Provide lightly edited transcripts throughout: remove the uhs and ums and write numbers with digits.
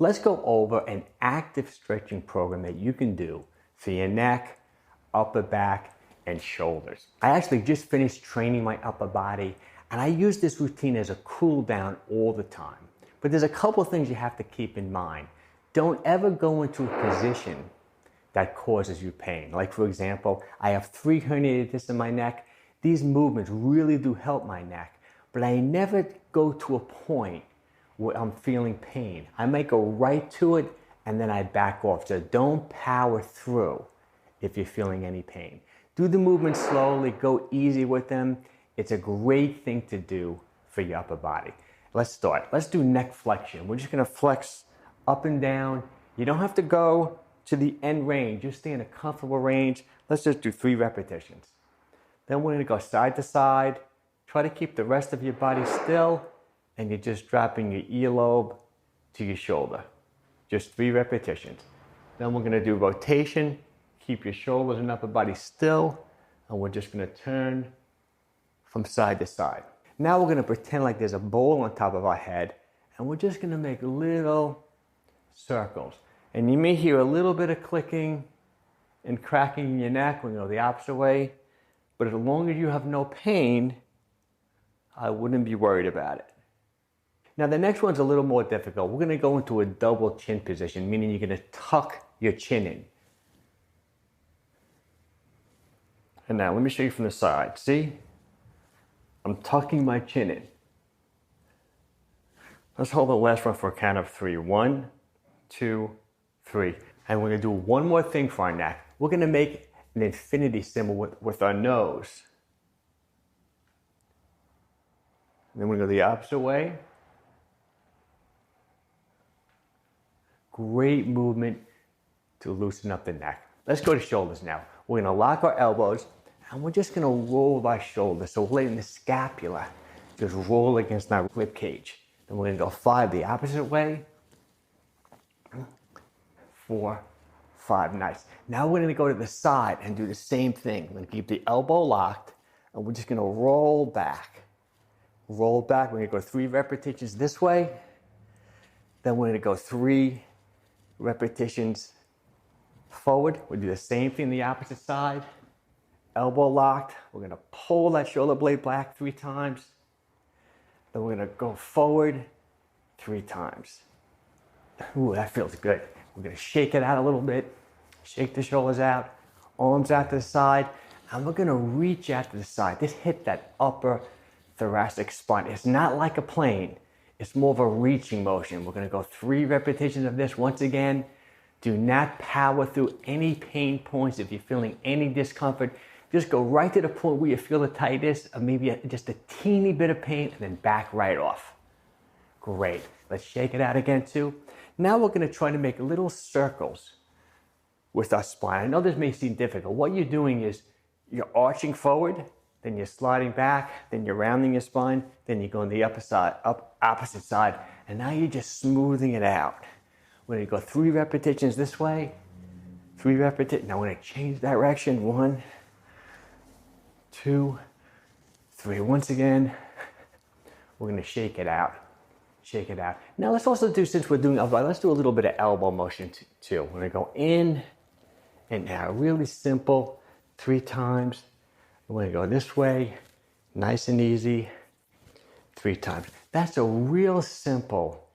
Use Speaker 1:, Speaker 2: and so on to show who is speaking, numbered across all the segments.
Speaker 1: let's go over an active stretching program that you can do for your neck, upper back, and shoulders. I actually just finished training my upper body, and I use this routine as a cool down all the time. But there's a couple of things you have to keep in mind. Don't ever go into a position that causes you pain. Like for example, I have 3 herniated discs in my neck. These movements really do help my neck, but I never go to a point where I'm feeling pain. I might go right to it and then I back off. So don't power through if you're feeling any pain. Do the movements slowly, go easy with them. It's a great thing to do for your upper body. Let's start. Let's do neck flexion. We're just gonna flex up and down. You don't have to go to the end range. Just stay in a comfortable range. Let's just do 3 repetitions. Then we're gonna go side to side. Try to keep the rest of your body still, and you're just dropping your earlobe to your shoulder. Just 3 repetitions. Then we're gonna do rotation. Keep your shoulders and upper body still, and we're just gonna turn from side to side. Now we're gonna pretend like there's a bowl on top of our head, and we're just gonna make little circles. And you may hear a little bit of clicking and cracking in your neck when you go the opposite way, but as long as you have no pain, I wouldn't be worried about it. Now the next one's a little more difficult. We're gonna go into a double chin position, meaning you're gonna tuck your chin in. And now let me show you from the side. See? I'm tucking my chin in. Let's hold the last one for a count of 3. 1, 2, 3. And we're gonna do one more thing for our neck. We're gonna make an infinity symbol with our nose. And then we're gonna go the opposite way. Great movement to loosen up the neck. Let's go to shoulders now. We're gonna lock our elbows and we're just gonna roll our shoulders. So we're letting the scapula just roll against our rib cage. Then we're gonna go 5 the opposite way. 4, 5, nice. Now we're gonna go to the side and do the same thing. We're gonna keep the elbow locked and we're just gonna roll back. Roll back, we're gonna go 3 repetitions this way. Then we're gonna go 3 repetitions forward. We'll do the same thing the opposite side. Elbow locked. We're gonna pull that shoulder blade back 3 times. Then we're gonna go forward 3 times. Ooh, that feels good. We're gonna shake it out a little bit. Shake the shoulders out, arms out to the side, and we're gonna reach out to the side. Just hit that upper thoracic spine. It's not like a plane. It's more of a reaching motion. We're gonna go 3 repetitions of this. Once again, do not power through any pain points. If you're feeling any discomfort, just go right to the point where you feel the tightest, or maybe just a teeny bit of pain, and then back right off. Great. Let's shake it out again too. Now we're gonna try to make little circles with our spine. I know this may seem difficult. What you're doing is you're arching forward, then you're sliding back, then you're rounding your spine, then you go on the opposite side, and now you're just smoothing it out. We're gonna go 3 repetitions this way, 3 repetitions. Now we're gonna change direction. 1, 2, 3. Once again, we're gonna shake it out. Shake it out. Now let's also do, since we're doing elbow, let's do a little bit of elbow motion too. We're gonna go in and out. Really simple. 3 times. We're gonna go this way, nice and easy. 3 times. That's a real simple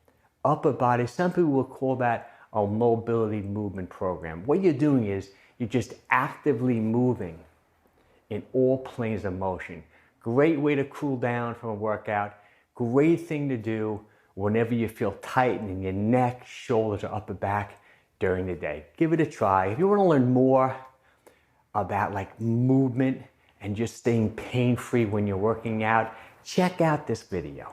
Speaker 1: upper body. Some people will call that a mobility movement program. What you're doing is you're just actively moving in all planes of motion. Great way to cool down from a workout. Great thing to do whenever you feel tightened in your neck, shoulders, or upper back during the day. Give it a try. If you want to learn more about like movement and just staying pain-free when you're working out, check out this video.